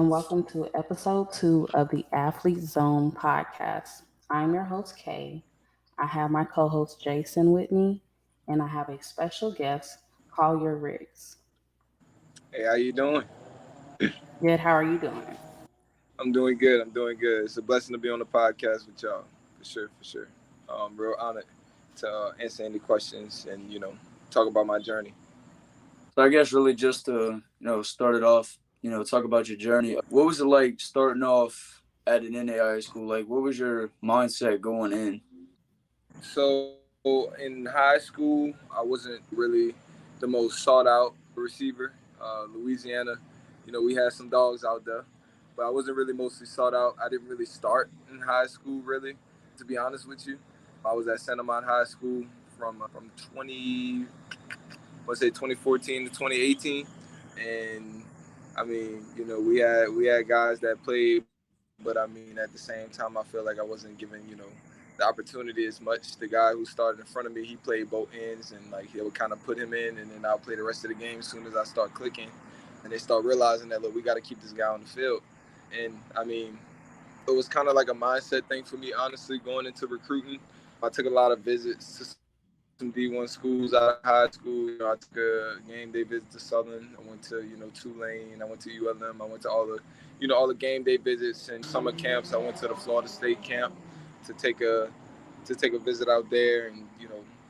and welcome to episode 2 of the Athlete Zone podcast. I'm your host, Kay. I have my co host, Jason, with me, and I have a special guest, Collier Ricks. Hey, how you doing? Good, how are you doing? I'm doing good. I'm doing good. It's a blessing to be on the podcast with y'all, for sure, for sure. Real honored to answer any questions and talk about my journey. So I guess really just to start it off, talk about your journey. What was it like starting off at an NAIA school? Like, what was your mindset going in? So in high school, I wasn't really the most sought out receiver. Louisiana, we had some dogs out there, but I wasn't really mostly sought out. I didn't really start in high school, really, to be honest with you. I was at Centermont High School from 2014 to 2018, and I mean, we had guys that played, but I mean, at the same time, I feel like I wasn't given, the opportunity as much. The guy who started in front of me, he played both ends, and like they would kind of put him in, and then I'll play the rest of the game as soon as I start clicking, and they start realizing that look, we got to keep this guy on the field, and I mean, it was kind of like a mindset thing for me, honestly, going into recruiting. I took a lot of visits to some D1 schools out of high school. I took a game day visit to Southern. I went to, Tulane. I went to ULM. I went to all the game day visits and summer camps. I went to the Florida State camp to take a visit out there and,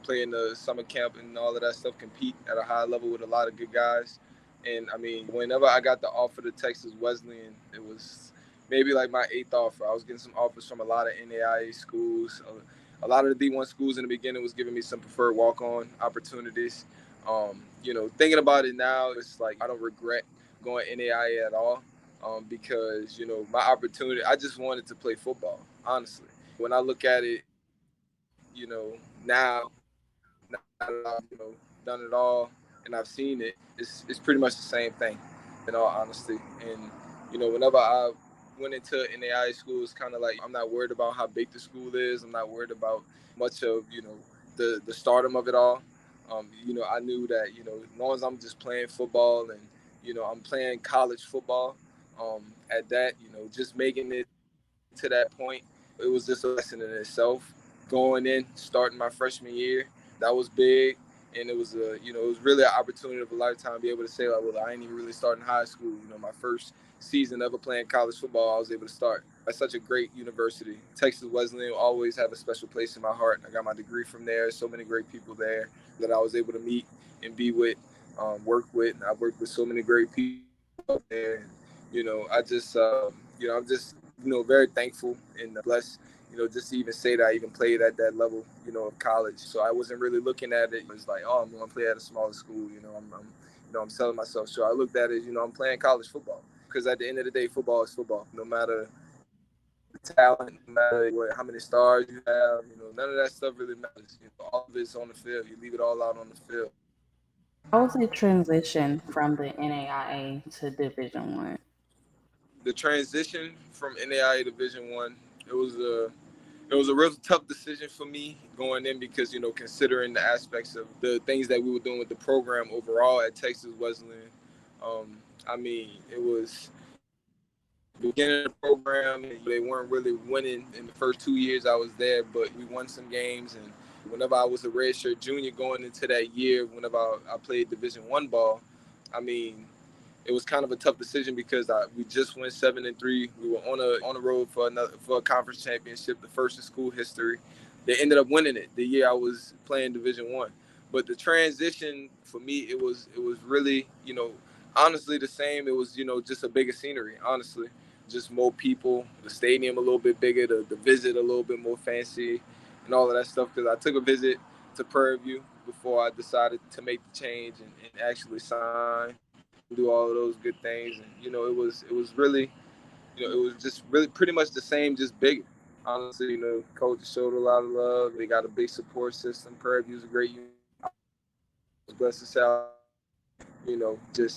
play in the summer camp and all of that stuff, compete at a high level with a lot of good guys. And I mean, whenever I got the offer to Texas Wesleyan, it was maybe like my eighth offer. I was getting some offers from a lot of NAIA schools. A lot of the D1 schools in the beginning was giving me some preferred walk-on opportunities. Thinking about it now, it's like I don't regret going NAIA at all because, my opportunity, I just wanted to play football, honestly. When I look at it, now that I've, done it all and I've seen it, it's pretty much the same thing, in all honesty. And, whenever I went into NAIA school, it's kind of like I'm not worried about how big the school is. I'm not worried about much of, the stardom of it all. I knew that, as long as I'm just playing football and, I'm playing college football, at that, just making it to that point, it was just a lesson in itself. Going in, starting my freshman year, that was big. And it was really an opportunity of a lifetime to be able to say, like, well, I ain't even really starting high school. My first season ever playing college football, I was able to start. That's such a great university. Texas Wesleyan will always have a special place in my heart. I got my degree from there. So many great people there that I was able to meet and be with, work with. And I've worked with so many great people there. And, I'm just, very thankful and blessed, just to even say that I even played at that level, of college. So I wasn't really looking at it as like, oh, I'm going to play at a smaller school. I'm selling myself short. I looked at it as, I'm playing college football. Because at the end of the day, football is football. No matter the talent, no matter how many stars you have, none of that stuff really matters. All of it's on the field. You leave it all out on the field. How was the transition from the NAIA to Division One? The transition from NAIA Division One, it was a real tough decision for me going in because, considering the aspects of the things that we were doing with the program overall at Texas Wesleyan, it was beginning of the program, and they weren't really winning in the first 2 years I was there, but we won some games. And whenever I was a redshirt junior going into that year, whenever I played Division One ball, I mean, it was kind of a tough decision because we just went 7-3. We were on the road for a conference championship, the first in school history. They ended up winning it the year I was playing Division One. But the transition for me, it was really, honestly the same. It was, just a bigger scenery, honestly. Just more people, the stadium a little bit bigger, the visit a little bit more fancy, and all of that stuff. Because I took a visit to Prairie View before I decided to make the change and actually sign, do all of those good things. And it was really, it was just really pretty much the same, just bigger. Honestly, coaches showed a lot of love. They got a big support system. Prairie View's a great university. I was blessed to say I went there.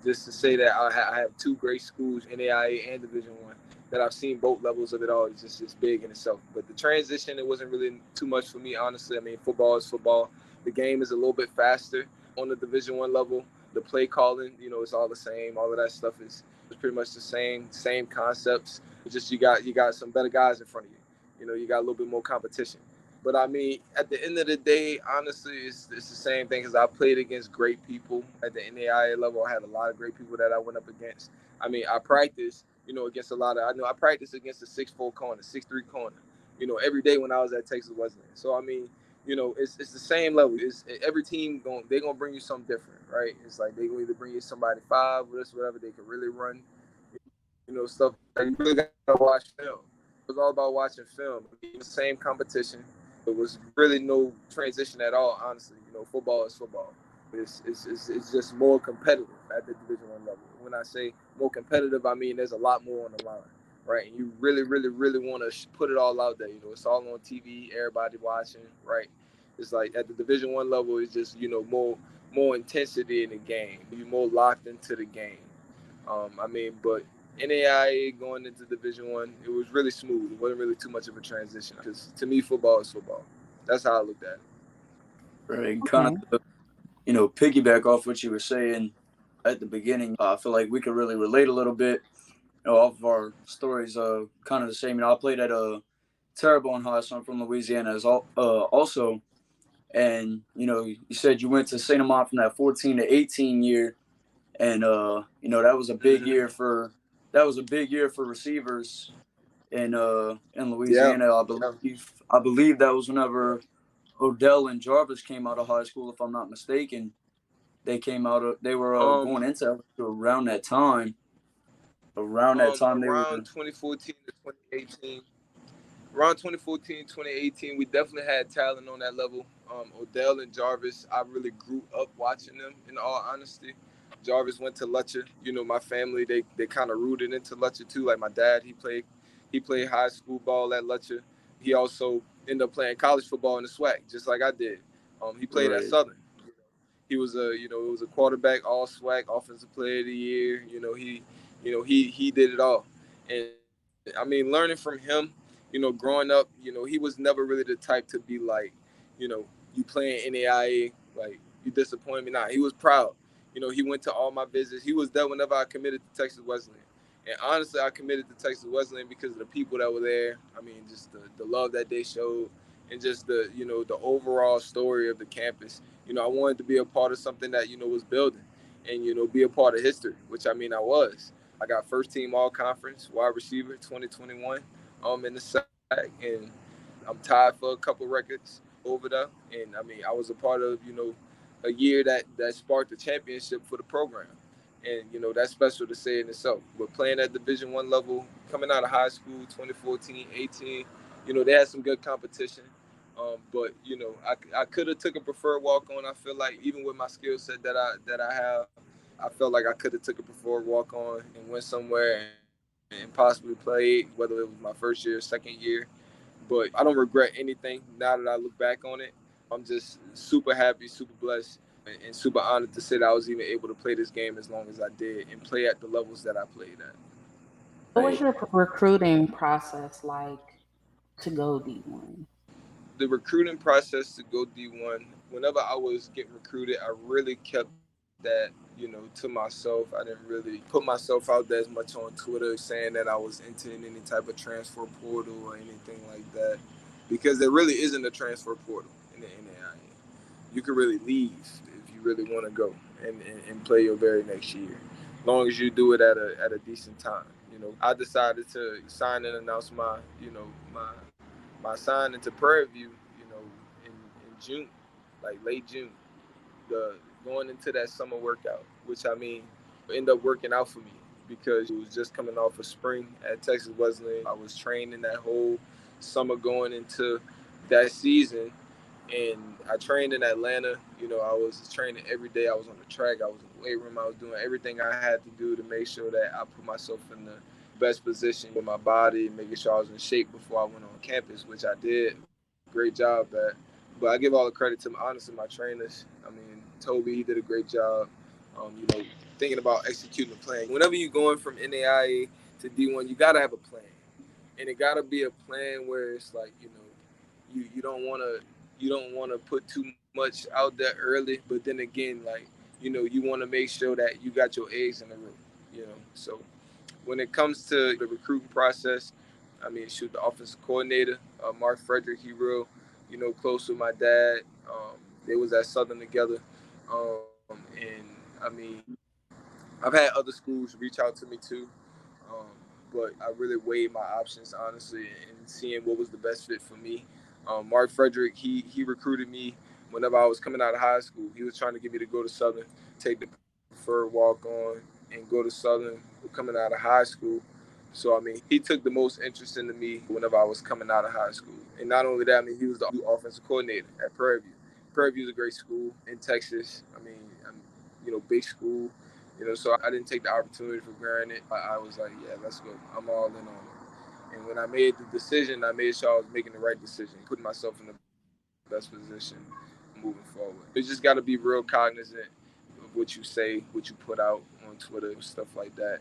Just to say that I have two great schools, NAIA and Division One, that I've seen both levels of it all. It's just big in itself. But the transition, it wasn't really too much for me, honestly. I mean, football is football. The game is a little bit faster on the Division One level. The play calling, it's all the same. All of that stuff is pretty much the same concepts. It's just you got some better guys in front of you. You got a little bit more competition. But I mean, at the end of the day, honestly, it's the same thing because I played against great people at the NAIA level. I had a lot of great people that I went up against. I mean, I practiced, against a lot of. I know I practiced against a 6'4" corner, 6'3" corner, every day when I was at Texas Wesleyan. So I mean, it's the same level. It's every team they're gonna bring you something different, right? It's like they gonna either bring you somebody five or this whatever they can really run, stuff like you really gotta watch film. It was all about watching film. I mean, the same competition. It was really no transition at all. Honestly, football is football. It's just more competitive at the Division One level. When I say more competitive, I mean there's a lot more on the line, right? And you really, really, really want to put it all out there. It's all on TV, everybody watching, right? It's like at the Division One level, it's just more intensity in the game. You're more locked into the game. I mean, but NAIA going into Division One, it was really smooth. It wasn't really too much of a transition because to me, football is football. That's how I looked at it. Right, kind of Okay. piggyback off what you were saying at the beginning. I feel like we could really relate a little bit, off of our stories. Kind of the same. I played at a Terrebonne High, so I'm from Louisiana also. And you said you went to Saint Amant from that 14 to 18 year, and that was a big Mm-hmm. year for receivers in Yeah, Louisiana. yeah. I believe that was Yeah. whenever Odell and Jarvis came out of high school, if I'm not mistaken. They were Um, going into LSU around that time. Around that time they around were 2014 to 2018, around 2014, 2018, we definitely had talent on that level. Odell and Jarvis, I really grew up watching them. In all honesty, Jarvis went to Lutcher. My family they kind of rooted into Lutcher too. Like my dad, he played high school ball at Lutcher. He also ended up playing college football in the SWAC, just like I did. He played at right. Southern. He was it was a quarterback, all SWAC, offensive player of the year. He did it all. And I mean, learning from him, growing up, he was never really the type to be like, you know, you playing NAIA, like you disappoint me. Nah, he was proud. He went to all my visits. He was there whenever I committed to Texas Wesleyan. And honestly, I committed to Texas Wesleyan because of the people that were there. I mean, just the love that they showed and just the overall story of the campus. I wanted to be a part of something that, was building and, be a part of history, which I mean, I was. I got first team all conference wide receiver 2021 in the SAC, and I'm tied for a couple records over there. And I mean, I was a part of, a year that sparked the championship for the program. And, that's special to say in itself. But playing at Division I level, coming out of high school, 2014, 18, they had some good competition. But I could have took a preferred walk on. I feel like even with my skill set that I have, I felt like I could have took a preferred walk on and went somewhere and possibly played, whether it was my first year, second year. But I don't regret anything now that I look back on it. I'm just super happy, super blessed, and super honored to say that I was even able to play this game as long as I did and play at the levels that I played at. What was Right. your recruiting process like to go D1? The recruiting process to go D1, whenever I was getting recruited, I really kept that, to myself. I didn't really put myself out there as much on Twitter saying that I was entering any type of transfer portal or anything like that because there really isn't a transfer portal in the NAIA. You can really leave if you really want to go and play your very next year, as long as you do it at a decent time. I decided to sign and announce my sign into Prairie View, in June, like late June, the going into that summer workout, which I mean, ended up working out for me because it was just coming off of spring at Texas Wesleyan. I was training that whole summer going into that season, and I trained in Atlanta. I was training every day. I was on the track. I was in the weight room. I was doing everything I had to do to make sure that I put myself in the best position with my body, making sure I was in shape before I went on campus, which I did. Great job at. But I give all the credit to honestly my trainers. I mean, Toby, he did a great job. Thinking about executing the plan. Whenever you're going from NAIA to D1, you gotta have a plan, and it gotta be a plan where it's like you don't want to put too much out there early, but then again, like you want to make sure that you got your eggs in the room. So when it comes to the recruiting process, I mean, shoot, the offensive coordinator, Mark Frederick, he real, close with my dad. They was at Southern together, and I mean, I've had other schools reach out to me too, um, but I really weighed my options honestly and seeing what was the best fit for me. Mark Frederick, he recruited me whenever I was coming out of high school. He was trying to get me to go to Southern, take the preferred walk on, and go to Southern coming out of high school. So I mean, he took the most interest into me whenever I was coming out of high school. And not only that, I mean, he was the offensive coordinator at Prairie View. Prairie View is a great school in Texas. I mean, big school. So I didn't take the opportunity for granted. I was like, yeah, let's go. I'm all in on it. And when I made the decision, I made sure I was making the right decision, putting myself in the best position moving forward. You just got to be real cognizant of what you say, what you put out on Twitter, stuff like that.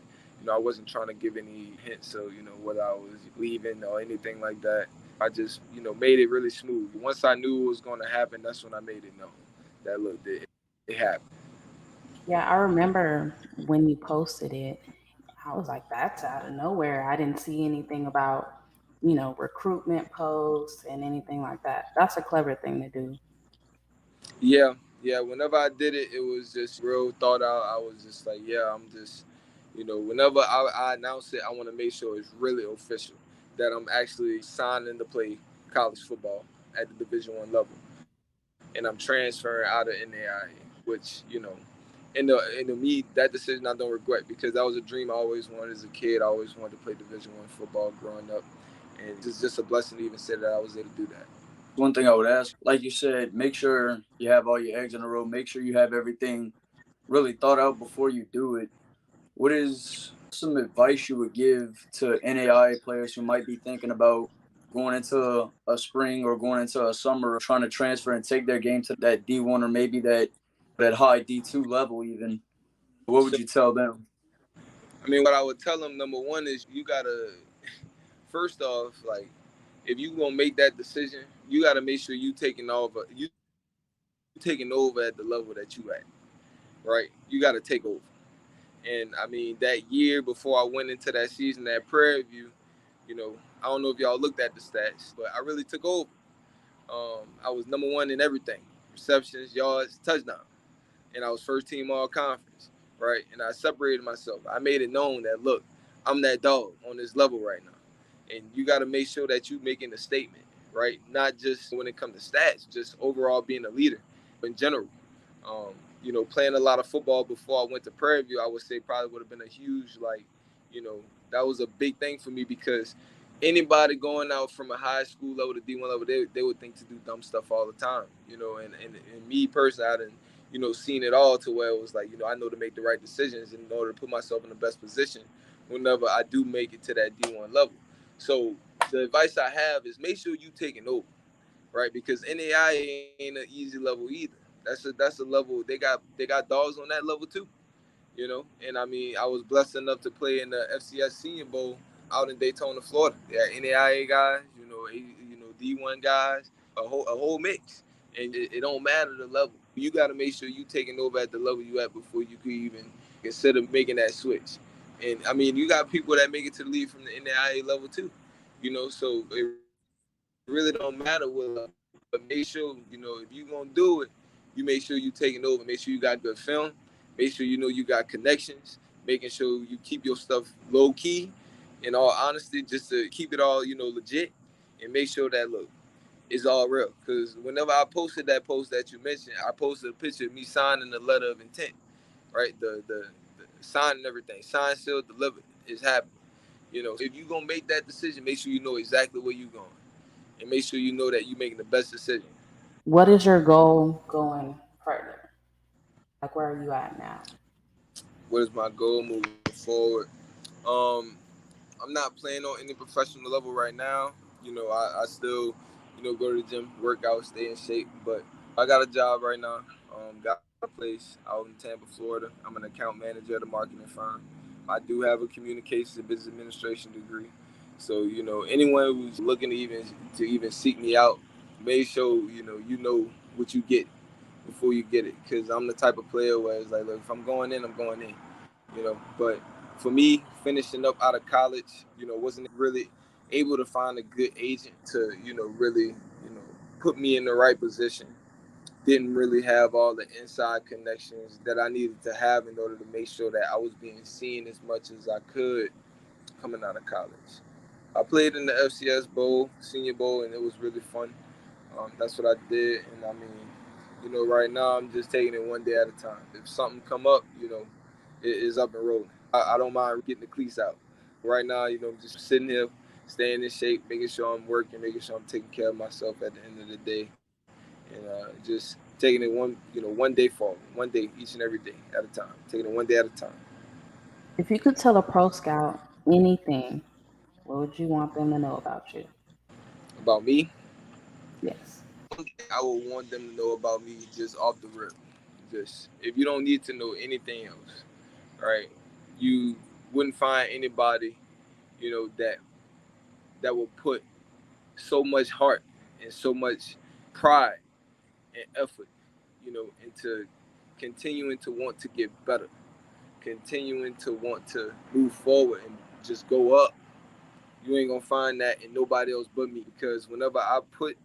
I wasn't trying to give any hints of, what I was leaving or anything like that. I just, made it really smooth. Once I knew it was going to happen, that's when I made it known that, look, it happened. Yeah, I remember when you posted it, I was like, that's out of nowhere. I didn't see anything about, recruitment posts and anything like that. That's a clever thing to do. Yeah, yeah. Whenever I did it, it was just real thought out. I was just like, yeah, I'm just, whenever I announce it, I want to make sure it's really official that I'm actually signing to play college football at the Division I level, and I'm transferring out of NAIA, which in the me that decision I don't regret because that was a dream I always wanted as a kid. I always wanted to play Division I football growing up, and it's just a blessing to even say that I was able to do that. One thing I would ask, like you said, make sure you have all your eggs in a row. Make sure you have everything really thought out before you do it. What is some advice you would give to NAIA players who might be thinking about going into a spring or going into a summer, trying to transfer and take their game to that D1 or maybe that high D2 level even? What would So, you tell them? I mean, what I would tell them, number one, is you gotta first off, like, if you gonna make that decision, you gotta make sure you taking over at the level that you at, right? You gotta take over. And I mean, that year before I went into that season at Prairie View, I don't know if y'all looked at the stats, but I really took over. I was number one in everything: receptions, yards, touchdown, and I was first team all conference, right? And I separated myself. I made it known that, look, I'm that dog on this level right now. And you got to make sure that you making a statement, right? Not just when it comes to stats, just overall being a leader in general. Um, playing a lot of football before I went to Prairie View, I would say probably would have been a huge, like, you know, that was a big thing for me because anybody going out from a high school level to D1 level, they would think to do dumb stuff all the time, and me personally, I didn't, seen it all to where it was like, I know to make the right decisions in order to put myself in the best position whenever I do make it to that D1 level. So the advice I have is make sure you taking over, right? Because NAIA ain't an easy level either. That's a level they got dogs on that level too. And I mean, I was blessed enough to play in the FCS Senior Bowl out in Daytona, Florida. Yeah, NAIA guys, D1 guys, a whole mix, and it don't matter the level. You got to make sure you taking over at the level you at before you could even consider making that switch. And I mean, you got people that make it to the league from the NAIA level too. So it really don't matter what level you at, but make sure if you gonna do it, you make sure you taking over. Make sure you got good film. Make sure you got connections. Making sure you keep your stuff low key. In all honesty, just to keep it all legit, and make sure that look is all real. Because whenever I posted that post that you mentioned, I posted a picture of me signing the letter of intent, right? The signing everything, sign, seal, delivered is happening. So if you gonna make that decision, make sure you know exactly where you going, and make sure you know that you making the best decision. What is your goal going further? Like, where are you at now? What is my goal moving forward? Um, I'm not playing on any professional level right now. I still, go to the gym, work out, stay in shape. But I got a job right now. Got a place out in Tampa, Florida. I'm an account manager at a marketing firm. I do have a communications and business administration degree. So anyone who's looking to even seek me out, make sure you know what you get before you get it. Because I'm the type of player where it's like, look, if I'm going in, I'm going in. But For me, finishing up out of college, wasn't really able to find a good agent to, really, put me in the right position. Didn't really have all the inside connections that I needed to have in order to make sure that I was being seen as much as I could coming out of college. I played in the FCS Bowl, Senior Bowl, and it was really fun. That's what I did, and I mean, right now I'm just taking it one day at a time. If something come up, it is up and rolling. I don't mind getting the cleats out. Right now, I'm just sitting here, staying in shape, making sure I'm working, making sure I'm taking care of myself at the end of the day, and just taking it one day forward, one day each and every day at a time, taking it one day at a time. If you could tell a pro scout anything, what would you want them to know about you? About me, Yes. one thing I would want them to know about me just off the rip. Just if you don't need to know anything else, right? You wouldn't find anybody, that will put so much heart and so much pride and effort, into continuing to want to get better, continuing to want to move forward and just go up. You ain't gonna find that in nobody else but me, because whenever I put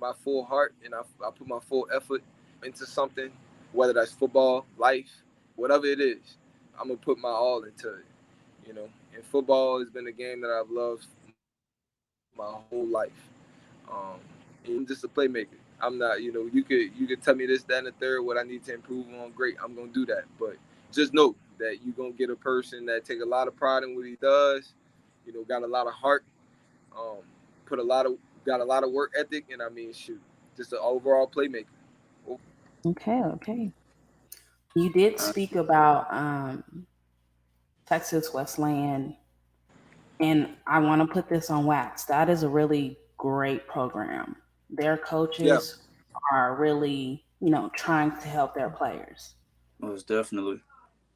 my full heart and I put my full effort into something, whether that's football, life, whatever it is, I'm gonna put my all into it. And football has been a game that I've loved my whole life. And I'm just a playmaker. I'm not, you could tell me this, that, and the third, what I need to improve on. Great, I'm gonna do that. But just know that you're gonna get a person that take a lot of pride in what he does. Got a lot of heart. Um, put a lot of got a lot of work ethic, and I mean, shoot, just an overall playmaker. Okay, okay. You did speak about Texas Wesleyan, and I want to put this on wax. That is a really great program. Their Yeah. coaches are really, trying to help their players. Most definitely.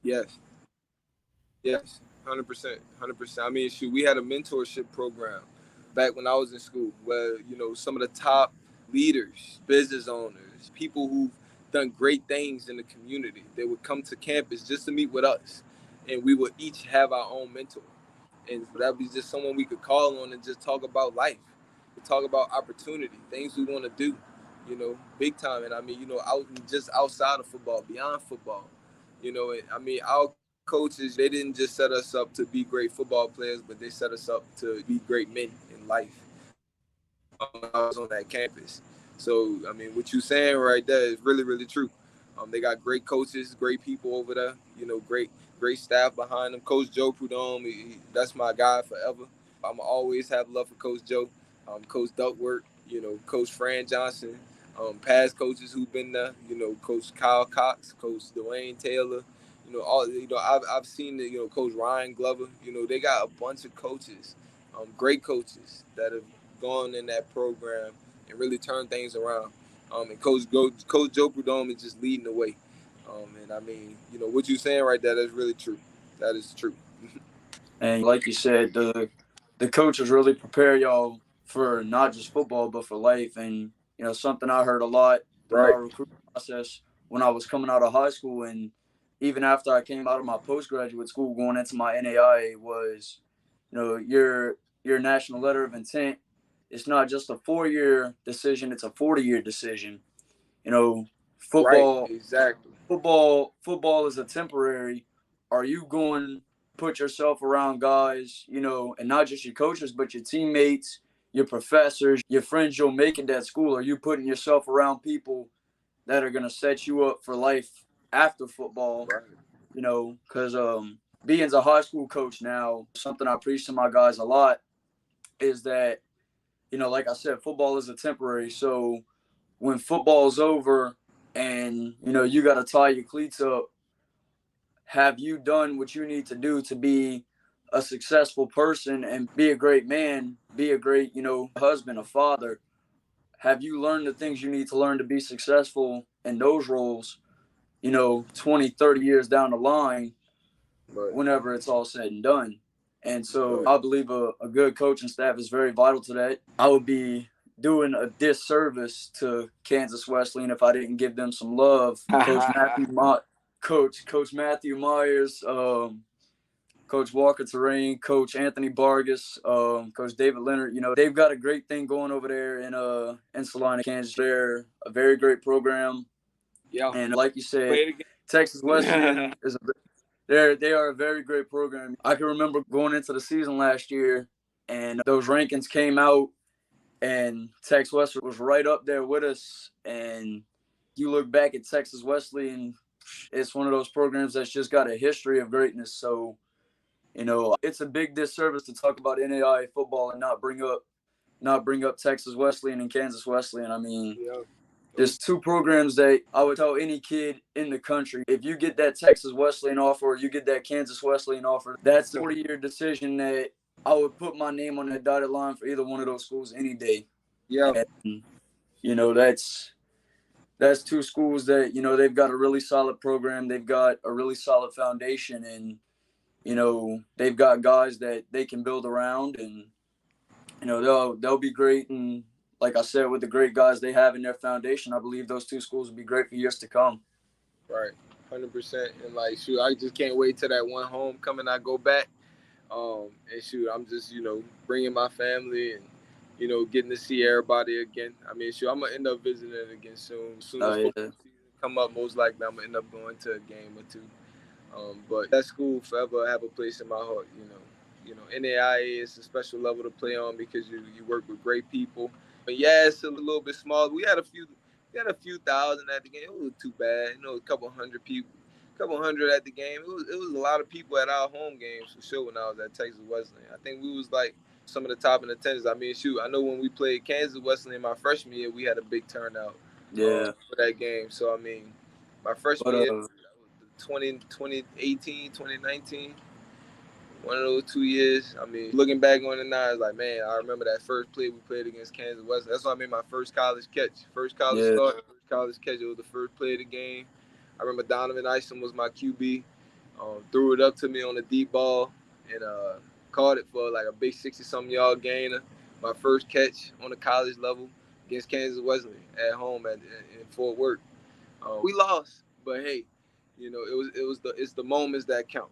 Yes. Yes. 100%. 100%. I mean, shoot, we had a mentorship program back when I was in school, where some of the top leaders, business owners, people who've done great things in the community, they would come to campus just to meet with us, and we would each have our own mentor, and that was just someone we could call on and just talk about life, talk about opportunity, things we want to do, big time. And I mean, out just outside of football, beyond football, and I mean, our coaches, they didn't just set us up to be great football players, but they set us up to be great men in life. When I was on that campus. So I mean, what you're saying right there is really, really true. They got great coaches, great people over there. Great staff behind them. Coach Joe Prudhomme, that's my guy forever. I'm always have love for Coach Joe, Coach Duckworth, Coach Fran Johnson, past coaches who've been there. Coach Kyle Cox, Coach Dwayne Taylor. I've seen Coach Ryan Glover. They got a bunch of coaches, great coaches that have gone in that program and really turned things around. And Coach Joe Prudhomme is just leading the way. And I mean, what you're saying right there, that's really true. That is true. And like you said, the coaches really prepare y'all for not just football but for life. And something I heard a lot through my Right. recruiting process when I was coming out of high school, and even after I came out of my postgraduate school going into my NAIA, was your national letter of intent. It's not just a 4-year decision; it's a 40-year decision. You know, Right. football Exactly. football is a temporary. Are you going to put yourself around guys, and not just your coaches, but your teammates, your professors, your friends you'll make at that school? Are you putting yourself around people that are going to set you up for life after football? Right. Because being a high school coach now, something I preach to my guys a lot is that, like I said, football is a temporary. So when football's over and, you got to tie your cleats up, have you done what you need to do to be a successful person and be a great man, be a great, husband, a father? Have you learned the things you need to learn to be successful in those roles, 20, 30 years down the line, Right. whenever it's all said and done? And so Right. I believe a good coaching staff is very vital to that. I would be doing a disservice to Kansas Wesleyan if I didn't give them some love. Coach Matthew Myers, Coach Walker Terrain, Coach Anthony Vargas, Coach David Leonard. They've got a great thing going over there in Salina, Kansas. They're a very great program. Yeah. And like you said, Texas Wesleyan they are a very great program. I can remember going into the season last year, and those rankings came out, and Texas Wesleyan was right up there with us. And you look back at Texas Wesleyan, it's one of those programs that's just got a history of greatness. So, it's a big disservice to talk about NAIA football and not bring up Texas Wesleyan and Kansas Wesleyan. I mean, there's two programs that I would tell any kid in the country, if you get that Texas Wesleyan offer or you get that Kansas Wesleyan offer, that's a 40-year decision that I would put my name on that dotted line for either one of those schools any day. Yeah. And, that's two schools that, they've got a really solid program. They've got a really solid foundation, and, they've got guys that they can build around, and, they'll be great. And like I said, with the great guys they have in their foundation, I believe those two schools will be great for years to come. Right. 100%. And like, shoot, I just can't wait till that one homecoming I go back. And shoot, I'm just, bringing my family and, getting to see everybody again. I mean, shoot, I'm going to end up visiting again soon. As soon as football season come up, most likely I'm going to end up going to a game or two. But that school forever have a place in my heart, NAIA is a special level to play on because you work with great people. But yeah, it's a little bit small. We had a few thousand at the game. It wasn't too bad. A couple hundred people, at the game. It was a lot of people at our home games for sure when I was at Texas Wesleyan. I think we was like some of the top in attendance. I mean, shoot, I know when we played Kansas Wesleyan my freshman year, we had a big turnout for that game. So, I mean, my freshman year, 2018, 2019, one of those 2 years. I mean, looking back on it now, it's like, man, I remember that first play we played against Kansas Wesleyan. That's when I made my first college catch. First college start, first college catch. It was the first play of the game. I remember Donovan Isom was my QB. Threw it up to me on a deep ball and caught it for like a big 60-something yard gainer. My first catch on the college level against Kansas Wesleyan at home in Fort Worth. We lost, but hey, it's the moments that count.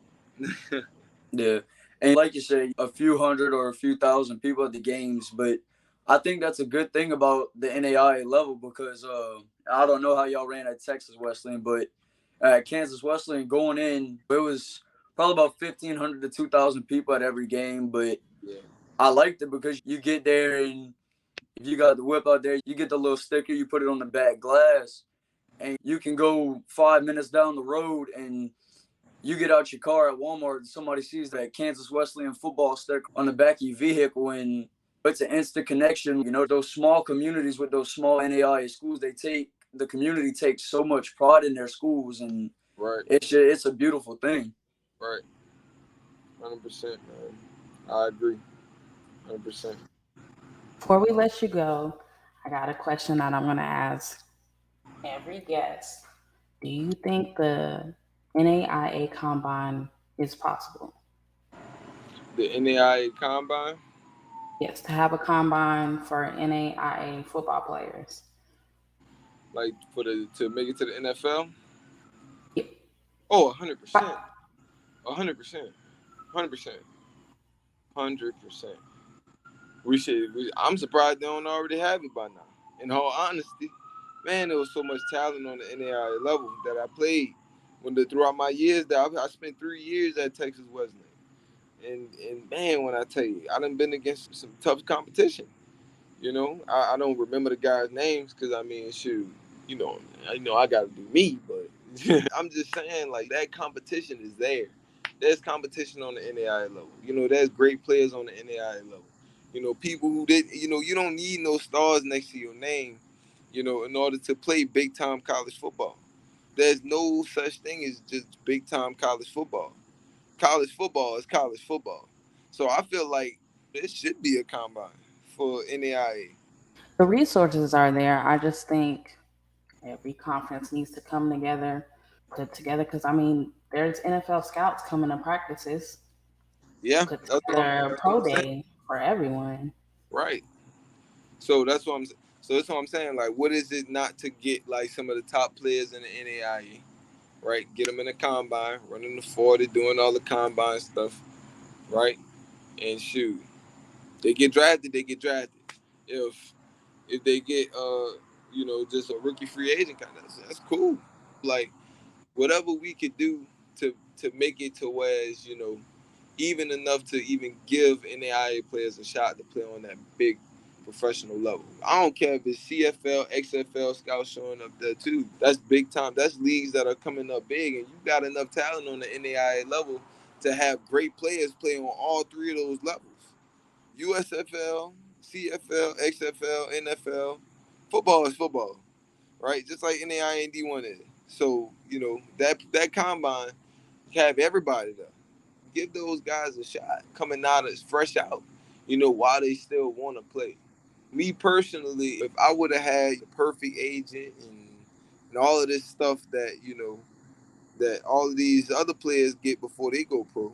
Yeah. And like you said, a few hundred or a few thousand people at the games, but I think that's a good thing about the NAIA level because I don't know how y'all ran at Texas Wesleyan, but at Kansas Wesleyan going in, it was probably about 1,500 to 2,000 people at every game. But I liked it because you get there and if you got the whip out there, you get the little sticker, you put it on the back glass, and you can go 5 minutes down the road and you get out your car at Walmart and somebody sees that Kansas Wesleyan football sticker on the back of your vehicle, and it's an instant connection. Those small communities with those small NAIA schools, the community takes so much pride in their schools, and it's a beautiful thing. Right. 100%, man. I agree. 100%. Before we let you go, I got a question that I'm going to ask every guest. Do you think the NAIA Combine is possible? The NAIA Combine? Yes, to have a combine for NAIA football players. Like to make it to the NFL? Yeah. Oh, 100%. 100%. 100%. 100%. I'm surprised they don't already have it by now. In all honesty, man, there was so much talent on the NAIA level that I played throughout my years there. I spent 3 years at Texas Wesleyan. And man, when I tell you, I done been against some tough competition. I don't remember the guys' names because I mean, shoot, I got to do me, but I'm just saying, like, that competition is there. There's competition on the NAIA level. There's great players on the NAIA level. People who did, you don't need no stars next to your name, in order to play big time college football. There's no such thing as just big time college football. College football is college football. So I feel like there should be a combine for NAIA. The resources are there. I just think every conference needs to come together, put together, because I mean, there's NFL scouts coming to practices. Yeah, Put together a pro day for everyone. Right. So that's what I'm saying. Like, what is it not to get like some of the top players in the NAIA, right? Get them in the combine, running the 40, doing all the combine stuff. right? And shoot, they get drafted, they get drafted. If they get just a rookie free agent kind of, that's cool. Like whatever we could do to make it to where it's, even enough to even give NAIA players a shot to play on that big professional level. I don't care if it's CFL, XFL scouts showing up there too. That's big time. That's leagues that are coming up big, and you got enough talent on the NAIA level to have great players play on all three of those levels. USFL, CFL, XFL, NFL. Football is football, right? Just like NAIA and D1 is. So, that combine have everybody there. Give those guys a shot coming out as fresh out, while they still want to play. Me personally, if I would have had the perfect agent and all of this stuff that, that all of these other players get before they go pro,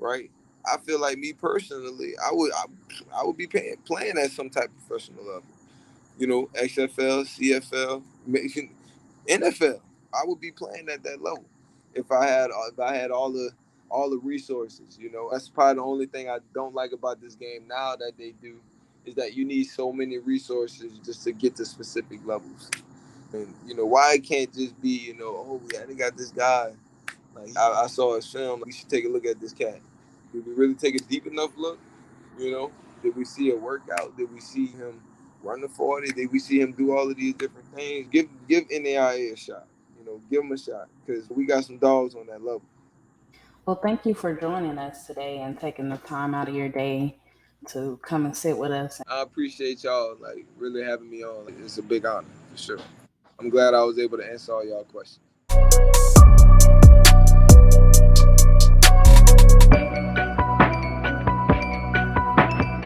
right? I feel like me personally, I would be playing at some type of professional level. XFL, CFL, NFL. I would be playing at that level if I had all the resources. That's probably the only thing I don't like about this game now that they do is that you need so many resources just to get to specific levels. And why it can't just be oh yeah, they got this guy. Like I saw his film. We should take a look at this cat. Did we really take a deep enough look? You know, did we see a workout? Did we see him run the 40? Did we see him do all of these different things? Give NAIA a shot. Give him a shot because we got some dogs on that level. Well, thank you for joining us today and taking the time out of your day to come and sit with us. I appreciate y'all like really having me on. Like, it's a big honor for sure. I'm glad I was able to answer all y'all questions.